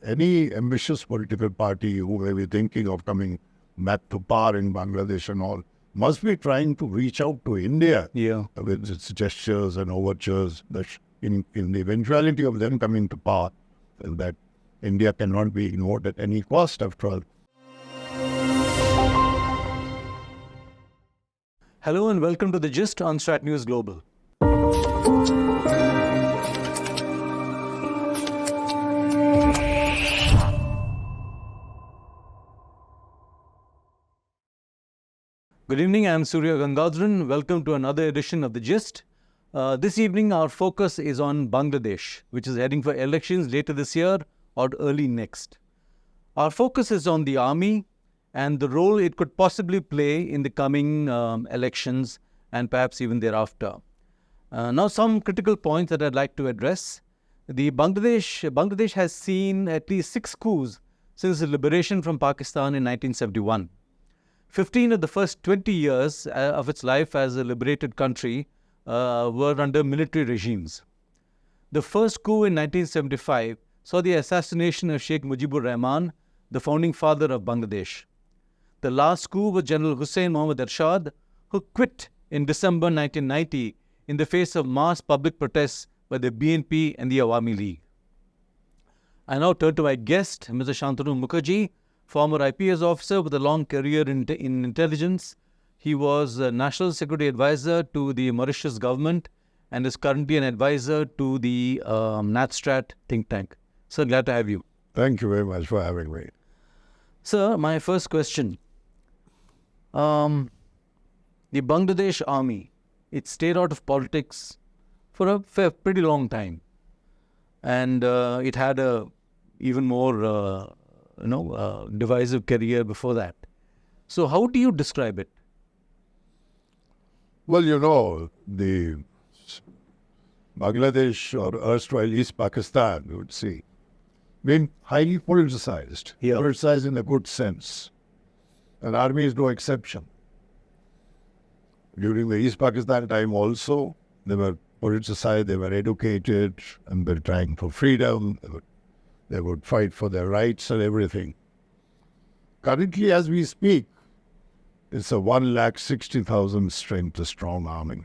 any ambitious political party who may be thinking of coming back to power in Bangladesh and all must be trying to reach out to India with its gestures and overtures that in the eventuality of them coming to power, that India cannot be ignored at any cost after all. Hello and welcome to The Gist on Strat News Global. Good evening, I am Surya Gangadharan. Welcome to another edition of The Gist. This evening our focus is on Bangladesh, which is heading for elections later this year or early next. Our focus is on the army and the role it could possibly play in the coming elections and perhaps even thereafter. Now some critical points that I'd like to address. Bangladesh has seen at least 6 coups since the liberation from Pakistan in 1971. 15 of the first 20 years of its life as a liberated country were under military regimes. The first coup in 1975 saw the assassination of Sheikh Mujibur Rahman, the founding father of Bangladesh. The last coup was General Hussain Mohammad Ershad, who quit in December 1990 in the face of mass public protests by the BNP and the Awami League. I now turn to my guest, Mr. Shantanu Mukharji, former IPS officer with a long career in intelligence. He was a National Security Advisor to the Mauritius government and is currently an advisor to the NatStrat think tank. Sir, glad to have you. Thank you very much for having me. Sir, my first question. The Bangladesh army, it stayed out of politics for a pretty long time. And it had a even more divisive career before that. So how do you describe it? Well, the Bangladesh or erstwhile East Pakistan, you would see, been highly politicized. Yeah. Politicized in a good sense. And army is no exception. During the East Pakistan time also, they were politicized, they were educated, and they were trying for freedom. They would fight for their rights and everything. Currently, as we speak, it's a 160,000 strength strong army.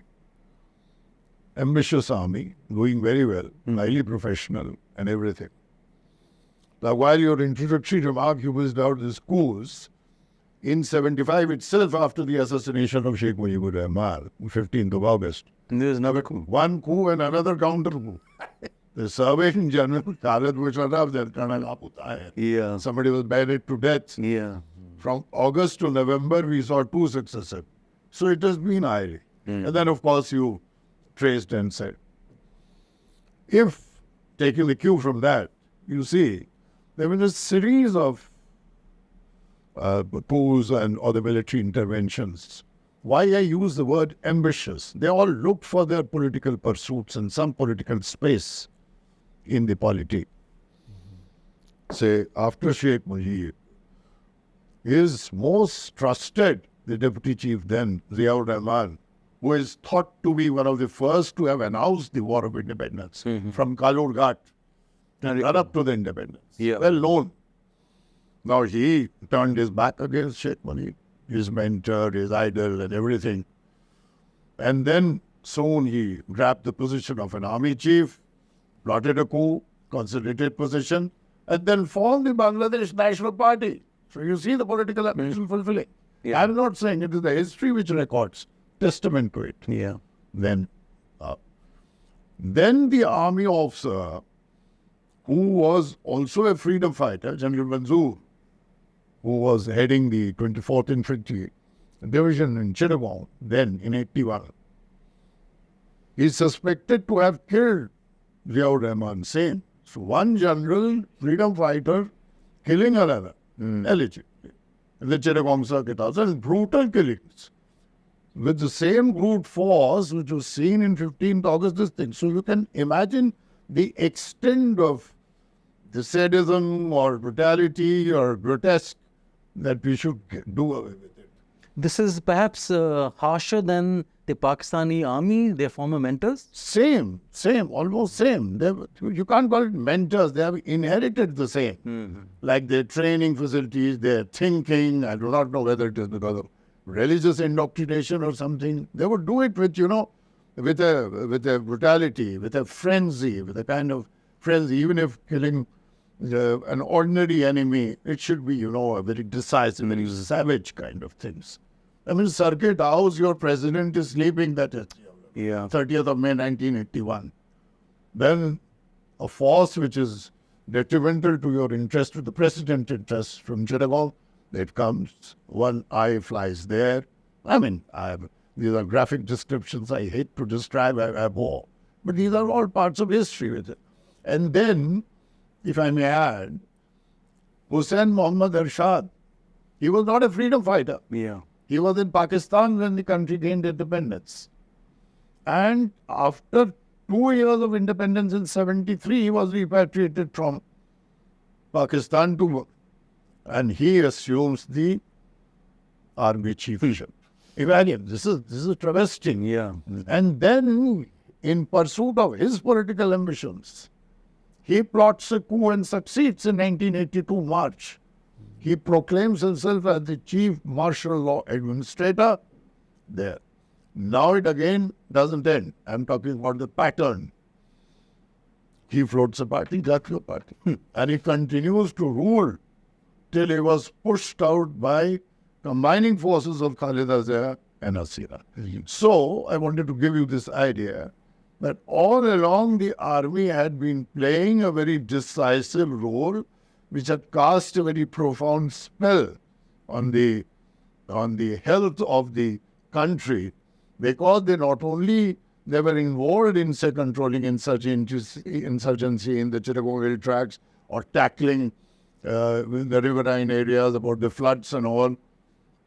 Ambitious army, doing very well, highly professional and everything. Now, while your introductory remark, you was about the coups, in 75 itself, after the assassination of Sheikh Mujibur Rahman, 15th of August, And there's another coup. one coup and another counter coup. The Surveyor General, Khalid Musharraf, that Colonel Aputa hai. Yeah. Somebody was bayoneted to death. Yeah. From August to November, we saw 2 successive. So it has been highly. And then, of course, you traced and said. If, taking the cue from that, you see, there was a series of coups and other military interventions. Why I use the word ambitious? They all looked for their political pursuits and some political space in the polity. Say, after Sheikh Mujib, his most trusted, the deputy chief then, Ziaur Rahman, who is thought to be one of the first to have announced the War of Independence from Kalur Ghat and run up to the independence. Yeah. Well known. Now he turned his back against Sheikh Mujib, his mentor, his idol and everything. And then soon he grabbed the position of an army chief, plotted a coup, consolidated position, and then formed the Bangladesh National Party. So you see the political ambition fulfilling. Yeah. I'm not saying it is the history which records, testament to it. Yeah. Then the army officer, who was also a freedom fighter, General Manzoor, who was heading the 24th Infantry Division in Chittagong, then in 81, is suspected to have killed Ziaur Rahman Singh. So one general, freedom fighter, killing another, allegedly. In the Chittagong circuit also, and brutal killings. With the same brute force which was seen in 15th August, this thing. So you can imagine the extent of the sadism or brutality or grotesque that we should do away with it. This is perhaps harsher than the Pakistani army, their former mentors? Same, almost same. You can't call it mentors. They have inherited the same. Like their training facilities, their thinking. I do not know whether it is because of religious indoctrination or something. They would do it with, with a brutality, with a frenzy, with a kind of frenzy. Even if killing an ordinary enemy, it should be, a very decisive, very savage kind of things. I mean, Circuit House, your president is sleeping, that is 30th of May 1981. Then a force which is detrimental to your interest, to the president's interest from Chittagong, it comes, one eye flies there. I mean, these are graphic descriptions I hate to describe, I abhor. But these are all parts of history with it. And then, if I may add, Hussain Muhammad Ershad, he was not a freedom fighter. Yeah. He was in Pakistan when the country gained independence. And after 2 years of independence in 73, he was repatriated from Pakistan to work. And he assumes the army chiefship. Imagine, this is a travesty. Yeah. And then, in pursuit of his political ambitions, he plots a coup and succeeds in 1982 March. He proclaims himself as the chief martial law administrator there. Now it again doesn't end. I'm talking about the pattern. He floats a party, that's a party. And he continues to rule till he was pushed out by combining forces of Khalida Zia and Hasina. So I wanted to give you this idea that all along the army had been playing a very decisive role which had cast a very profound spell on the health of the country, because they not only they were involved in, say, controlling insurgency in the Chittagong Hill tracts or tackling the riverine areas about the floods and all,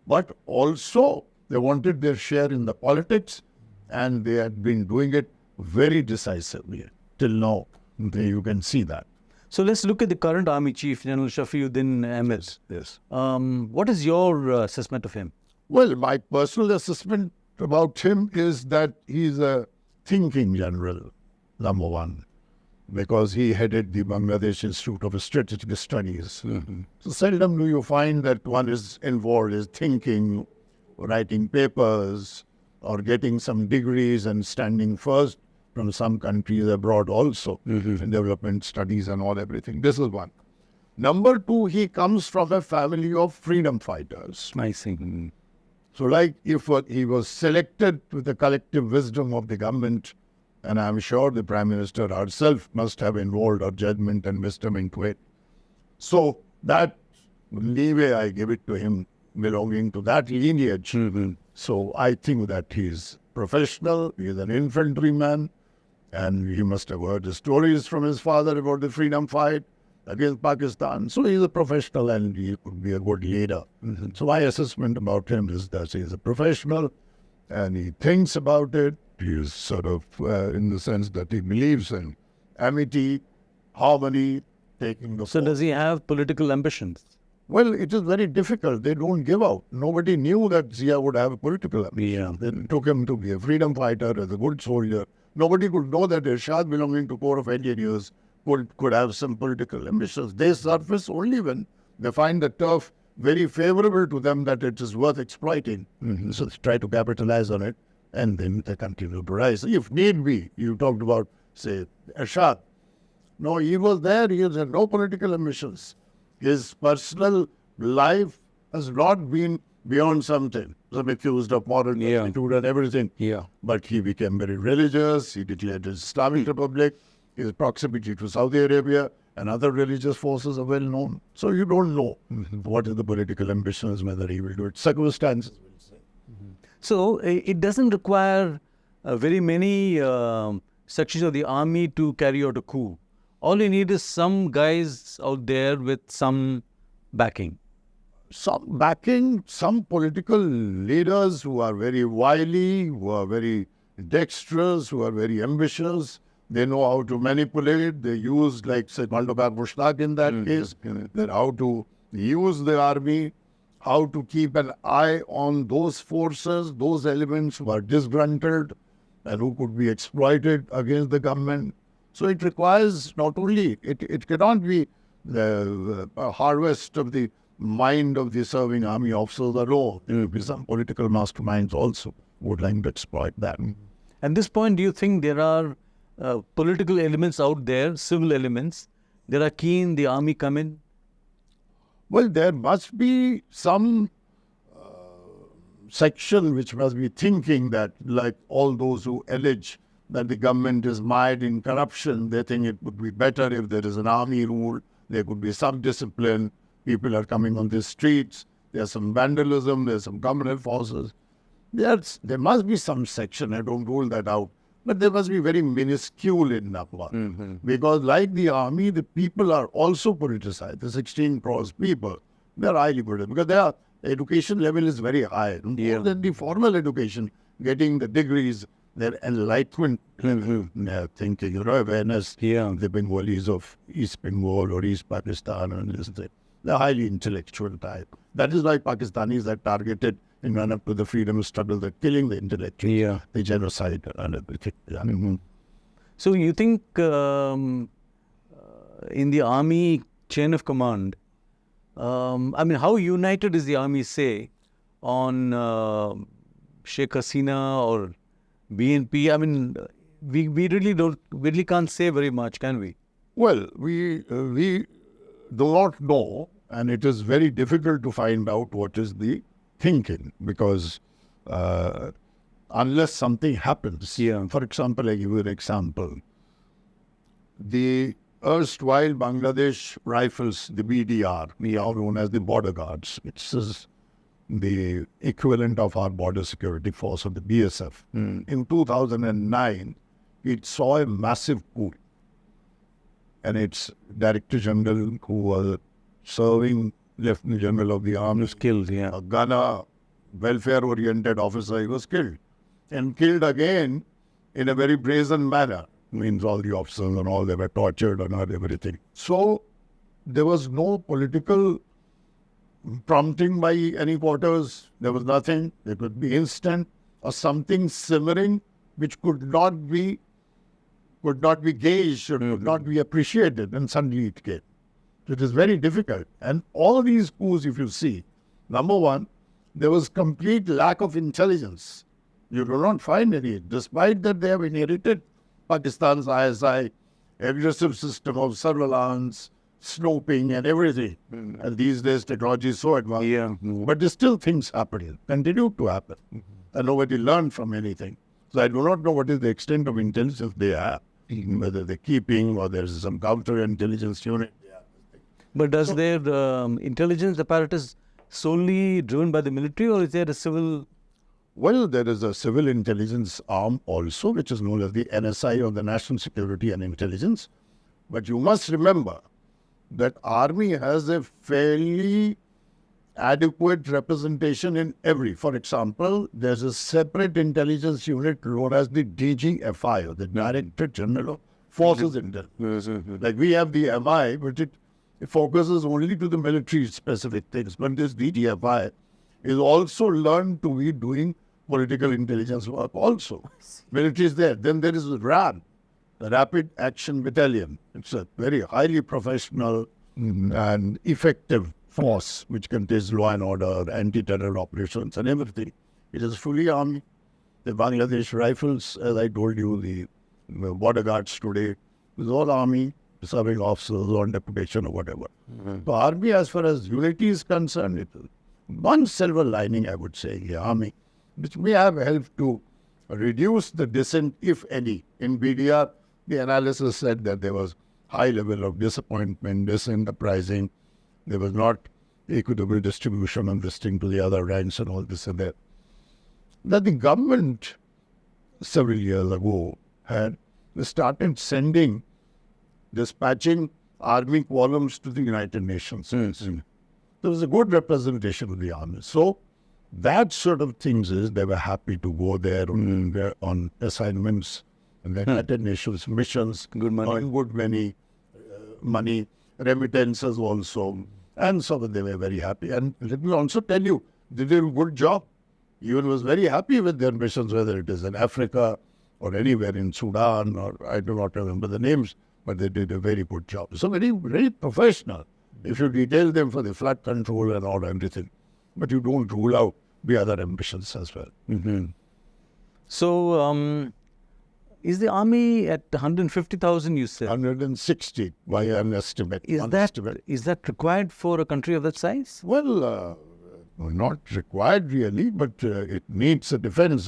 but also they wanted their share in the politics, and they had been doing it very decisively till now. You can see that. So let's look at the current army chief, General Shafiuddin Ahmad. Yes. What is your assessment of him? Well, my personal assessment about him is that he's a thinking general, number one, because he headed the Bangladesh Institute of Strategic Studies. So seldom do you find that one is involved in thinking, writing papers, or getting some degrees and standing first from some countries abroad also in development studies and all everything. This is one. Number two, he comes from a family of freedom fighters. I see. So like if he was selected with the collective wisdom of the government, and I'm sure the Prime Minister herself must have involved her judgment and wisdom into it. So that leeway I give it to him belonging to that lineage. So I think that he's professional, he's an infantryman, and he must have heard the stories from his father about the freedom fight against Pakistan. So he's a professional and he could be a good leader. So my assessment about him is that he's a professional and he thinks about it. He's sort of in the sense that he believes in amity, harmony, taking the So force. does he have political ambitions? Well, it is very difficult. They don't give out. Nobody knew that Zia would have a political ambition. They took him to be a freedom fighter, as a good soldier. Nobody could know that Ershad, belonging to Corps of Engineers, could have some political ambitions. They surface only when they find the turf very favorable to them that it is worth exploiting. So they try to capitalize on it, and then they continue to rise. If need be, you talked about, say, Ershad. No, he was there. He had no political ambitions. His personal life has not been beyond something. Some accused of moral turpitude and everything. But he became very religious. He declared his Islamic Republic. His proximity to Saudi Arabia and other religious forces are well known. So you don't know what is the political ambitions, whether he will do it. Circumstances will say. So it doesn't require very many sections of the army to carry out a coup. All you need is some guys out there with some backing. Some backing, some political leaders who are very wily, who are very dexterous, who are very ambitious. They know how to manipulate. They use, like, say, Mandopar Mushtaq in that case, that how to use the army how to keep an eye on those forces, those elements who are disgruntled and who could be exploited against the government. So it requires not only, it cannot be a harvest of the mind of the serving army officers alone. There will be some political masterminds also who would like to exploit that. At this point, do you think there are political elements out there, civil elements, that are keen the army come in? Well, there must be some section which must be thinking that, like all those who allege that the government is mired in corruption, they think it would be better if there is an army rule, there could be some discipline, people are coming on the streets, there's some vandalism, there's some communal forces. There must be some section, I don't rule that out, but they must be very minuscule in that one. Because like the army, the people are also politicized. The 16 crores people, they're highly politicized because their education level is very high. More than the formal education, getting the degrees, their enlightenment thinking, awareness, the Bengalis of East Bengal or East Pakistan, and this thing. They're highly intellectual type. That is why Pakistanis are targeted in run-up to the freedom struggle. They're killing the intellectuals, the genocide and everything. So you think in the army chain of command, how united is the army, say, on Sheikh Hasina or BNP? We really can't say very much, can we? Well, we do not know, and it is very difficult to find out what is the thinking, because unless something happens, for example, I give you an example. The erstwhile Bangladesh Rifles, the BDR, now known as the Border Guards, which is the equivalent of our border security force of the BSF. In 2009, it saw a massive coup. And its Director General, who was serving Lieutenant General of the Army, was killed, a Ghana welfare-oriented officer, he was killed. And killed again in a very brazen manner. Means all the officers and all, they were tortured and everything. So there was no political prompting by any quarters. There was nothing. It could be instant or something simmering which could not be gauged or could not be appreciated, and suddenly it came. It is very difficult. And all these coups, if you see, number one, there was complete lack of intelligence. You do not find any, despite that they have inherited Pakistan's ISI, aggressive system of surveillance, snooping and everything. And these days technology is so advanced. But there's still things happening, continue to happen. And nobody learned from anything. So I do not know what is the extent of intelligence they have, whether they're keeping or there's some counter-intelligence unit. But does their intelligence apparatus solely driven by the military, or is there a civil? Well, there is a civil intelligence arm also, which is known as the NSI, or the National Security and Intelligence. But you must remember that army has a fairly adequate representation in every. For example, there's a separate intelligence unit known as the DGFI, or the Director General of Forces Intelligence. Like we have the MI, but it focuses only to the military specific things. But this DGFI is also learned to be doing political intelligence work also. Military is there. Then there is RAM, the Rapid Action Battalion. It's a very highly professional and effective force which contains law and order, anti-terror operations and everything. It is fully army. The Bangladesh Rifles, as I told you, the border guards today, is all army, serving officers on deputation or whatever. So army, as far as unity is concerned, it is one silver lining, I would say, the army, which may have helped to reduce the dissent, if any. In BDR, the analysis said that there was high level of disappointment, dissent, uprising. There was not equitable distribution of this thing to the other ranks and all this and that. That the government, several years ago, had started dispatching army columns to the United Nations. There was a good representation of the army. So that sort of things is, they were happy to go there on assignments and then United Nations missions, good money, good many money, remittances also. And so they were very happy. And let me also tell you, they did a good job. UN was very happy with their missions, whether it is in Africa or anywhere in Sudan, or I do not remember the names, but they did a very good job. So very, very professional. If you detail them for the flood control and all everything, but you don't rule out the other ambitions as well. So, is the army at 150,000, you said? 160 by an estimate. Is that required for a country of that size? Well, not required really, but it needs a defense.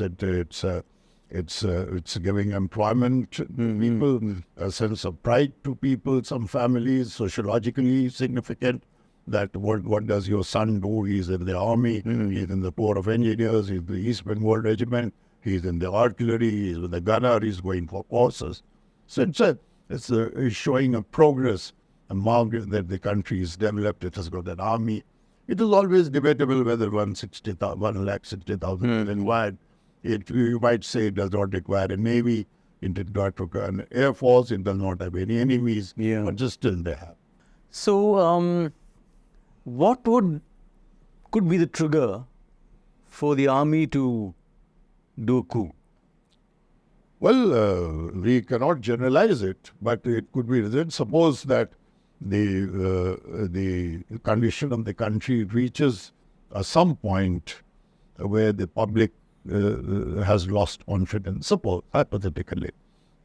It's giving employment to people, a sense of pride to people, some families, sociologically significant. That what does your son do? He's in the army, he's in the Corps of Engineers, he's in the East Bengal Regiment, he's in the artillery, he's with the gunner, he's going for courses. So it's showing a progress, a mark that the country is developed. It has got an army. It is always debatable whether 160,000 is required. You might say it does not require a navy, it does not require an air force, it does not have any enemies, but just still they have. So, what could be the trigger for the army to do a coup? Well, we cannot generalize it, but it could be. Let's suppose that the condition of the country reaches some point where the public has lost confidence. Suppose, hypothetically,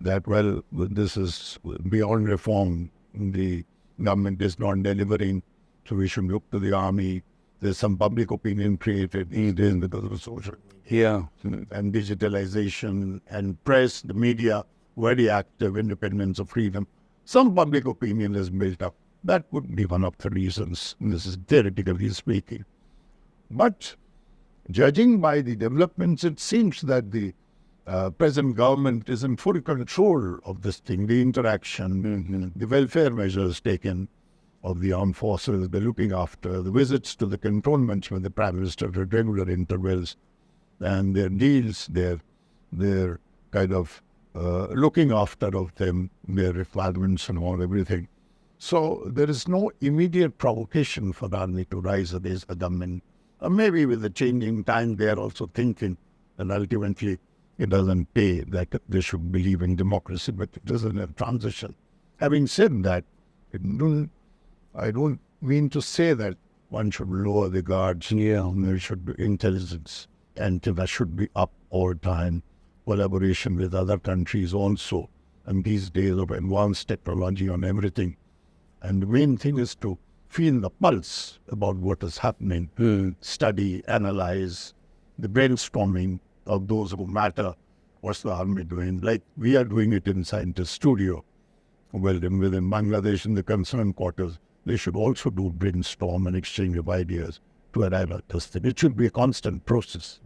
that, well, this is beyond reform, the government is not delivering, so we should look to the army. There's some public opinion created these days because of social media and digitalization and press, the media, very active, independence of freedom. Some public opinion is built up. That would be one of the reasons. This is theoretically speaking. But judging by the developments, it seems that the present government is in full control of this thing, the interaction, the welfare measures taken of the armed forces, the looking after, the visits to the cantonments with the Prime Minister at regular intervals, and their deals, their kind of looking after of them, their requirements and all, everything. So there is no immediate provocation for the army to rise against the government. Maybe with the changing time, they are also thinking that ultimately it doesn't pay, that they should believe in democracy, but it isn't a transition. Having said that, I don't mean to say that one should lower the guards. There should be intelligence, and that should be up all the time. Collaboration with other countries also, and these days of advanced technology on everything. And the main thing is to feel the pulse about what is happening, study, analyze, the brainstorming of those who matter. What's the army doing? Like we are doing it inside the studio. Well, within Bangladesh, in the concerned quarters, they should also do brainstorm and exchange of ideas to arrive at this thing. It should be a constant process.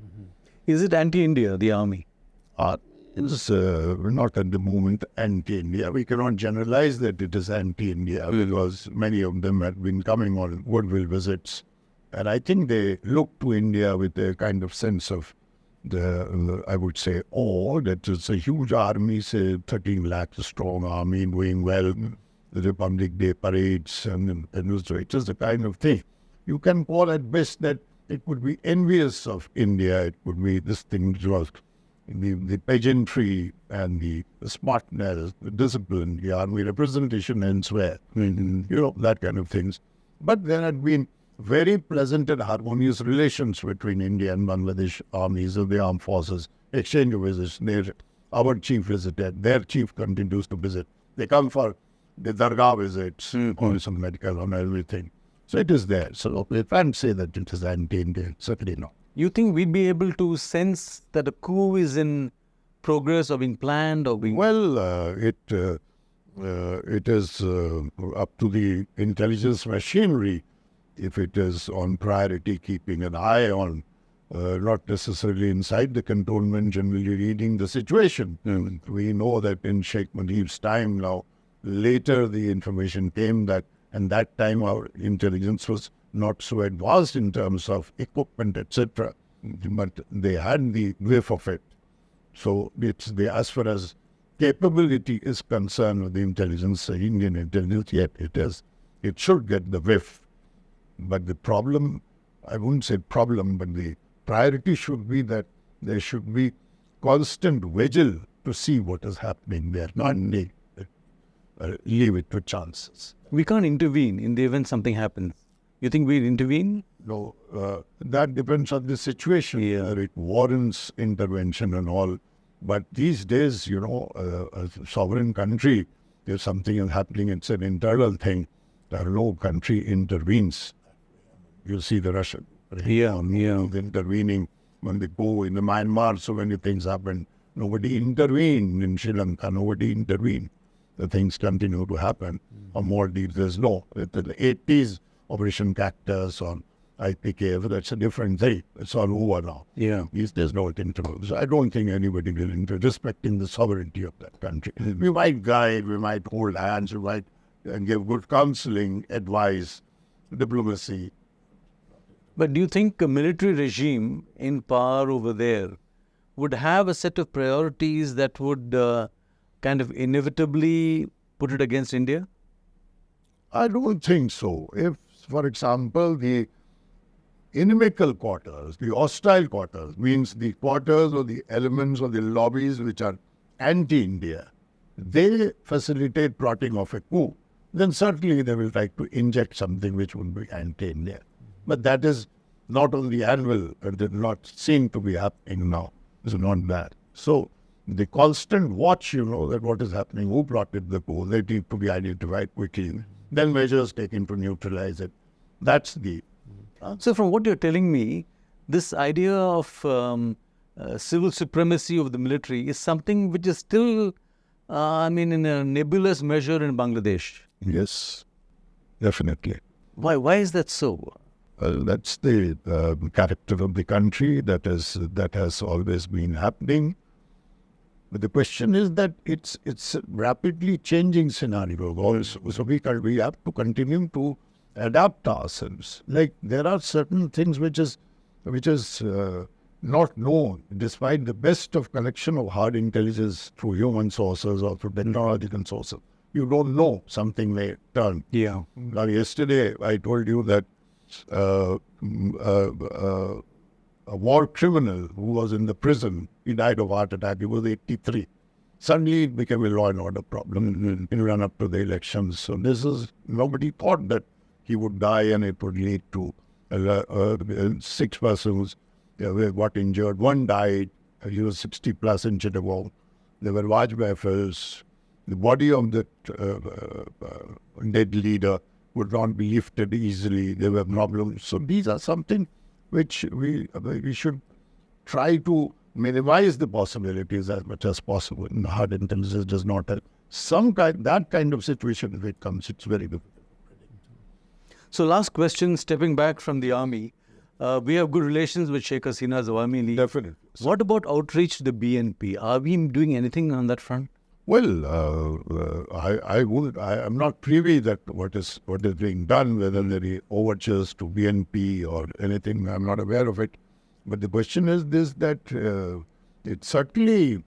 Is it anti-India, the army? It's not at the moment anti-India. We cannot generalize that it is anti-India because many of them have been coming on goodwill visits. And I think they look to India with a kind of sense of I would say, that it's a huge army, say 13 lakhs strong army doing well, the Republic Day parades, and so it is the kind of thing. You can call at best that it would be envious of India. It would be this thing was the pageantry and the smartness, the discipline, the army representation elsewhere, that kind of things. But there had been very pleasant and harmonious relations between India and Bangladesh armies of the armed forces, exchange of visits. Our chief visited, their chief continues to visit. They come for the Dargah visits, on some medical and everything. So it is there. So we can't say that it is anti-Indian, certainly not. You think we'd be able to sense that a coup is in progress or being planned or being... Well, it is up to the intelligence machinery if it is on priority, keeping an eye on, not necessarily inside the cantonment, generally reading the situation. We know that in Sheikh Mujib's time now, later the information came that, and that time our intelligence was not so advanced in terms of equipment, etc. But they had the whiff of it. So it's as far as capability is concerned with the intelligence, Indian intelligence, yet it should get the whiff But the problem, I wouldn't say problem, but the priority should be that there should be constant vigil to see what is happening there, not leave it to chances. We can't intervene in the event something happens. You think we'll intervene? No, that depends on the situation. It warrants intervention and all. But these days, a sovereign country, if something is happening, it's an internal thing. No country intervenes. You see the Russian intervening when they go in the Myanmar, so many things happen. Nobody intervened in Sri Lanka. Nobody intervened. The things continue to happen. On Maldives, there's no. In the 80s, Operation Cactus on IPK, that's a different thing. It's all over now. There's no interval. So I don't think anybody will respecting the sovereignty of that country. We might guide, we might hold hands, we might give good counseling, advice, diplomacy. But do you think a military regime in power over there would have a set of priorities that would kind of inevitably put it against India? I don't think so. If, for example, the inimical quarters, the hostile quarters, means the quarters or the elements or the lobbies which are anti-India, they facilitate plotting of a coup, then certainly they will try to inject something which would be anti-India. But that is not on the anvil, and it is not seen to be happening now. It's not that. So the constant watch, that what is happening, who plotted the coup, they need to be identified quickly. Then measures taken to neutralize it. That's the... So from what you're telling me, this idea of civil supremacy of the military is something which is still, in a nebulous measure in Bangladesh. Yes, definitely. Why is that so? That's the character of the country that has always been happening. But the question is that it's a rapidly changing scenario also. So we have to continue to adapt ourselves. Like there are certain things which is not known, despite the best of collection of hard intelligence through human sources or through technological sources. You don't know something may turn. Now yesterday I told you that a war criminal who was in the prison, he died of heart attack. He was 83. Suddenly it became a law and order problem in run up to the elections. So nobody thought that he would die and it would lead to 6 persons got injured. One died. He was 60 plus in Chittagong. There were large battles. The body of the dead leader would not be lifted easily. There were problems. So these are something which we should try to minimize the possibilities as much as possible. And hard intelligence does not help. That kind of situation, if it comes, it's very difficult. So last question, stepping back from the army, we have good relations with Sheikh Hasina's Awami League. Definitely. What about outreach to the BNP? Are we doing anything on that front? Well, I'm not privy that what is being done, whether there are overtures to BNP or anything. I'm not aware of it. But the question is this, that it's certainly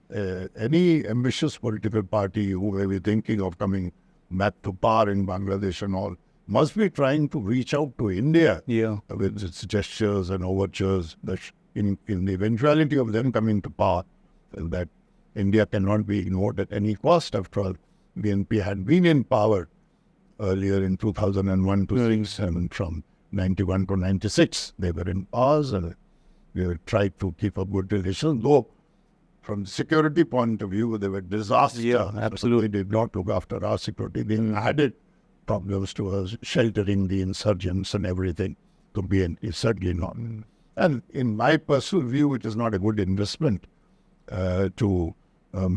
any ambitious political party who may be thinking of coming back to power in Bangladesh and all, must be trying to reach out to India with its gestures and overtures that in the eventuality of them coming to power, that India cannot be ignored at any cost. After all, BNP had been in power earlier in 2001 to 6, and from 91 to 96, they were in power, and they tried to keep a good relation, though from the security point of view, they were disastrous. Absolutely. They did not look after our security. They added problems to us, sheltering the insurgents and everything to BNP, certainly not. And in my personal view, it is not a good investment to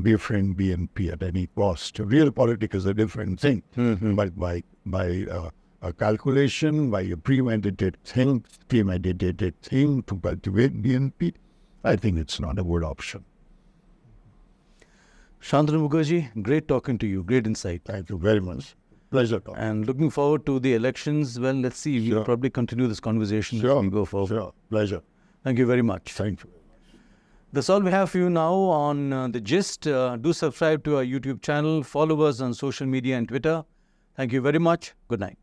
befriend BNP at any cost. Real politics is a different thing. But by a calculation, by a premeditated thing to cultivate BNP, I think it's not a good option. Shantanu Mukherjee, great talking to you. Great insight. Thank you very much. Pleasure talking. And looking forward to the elections. Well, let's see. We'll probably continue this conversation as we go forward. Sure. Pleasure. Thank you very much. Thank you. That's all we have for you now on The Gist. Do subscribe to our YouTube channel. Follow us on social media and Twitter. Thank you very much. Good night.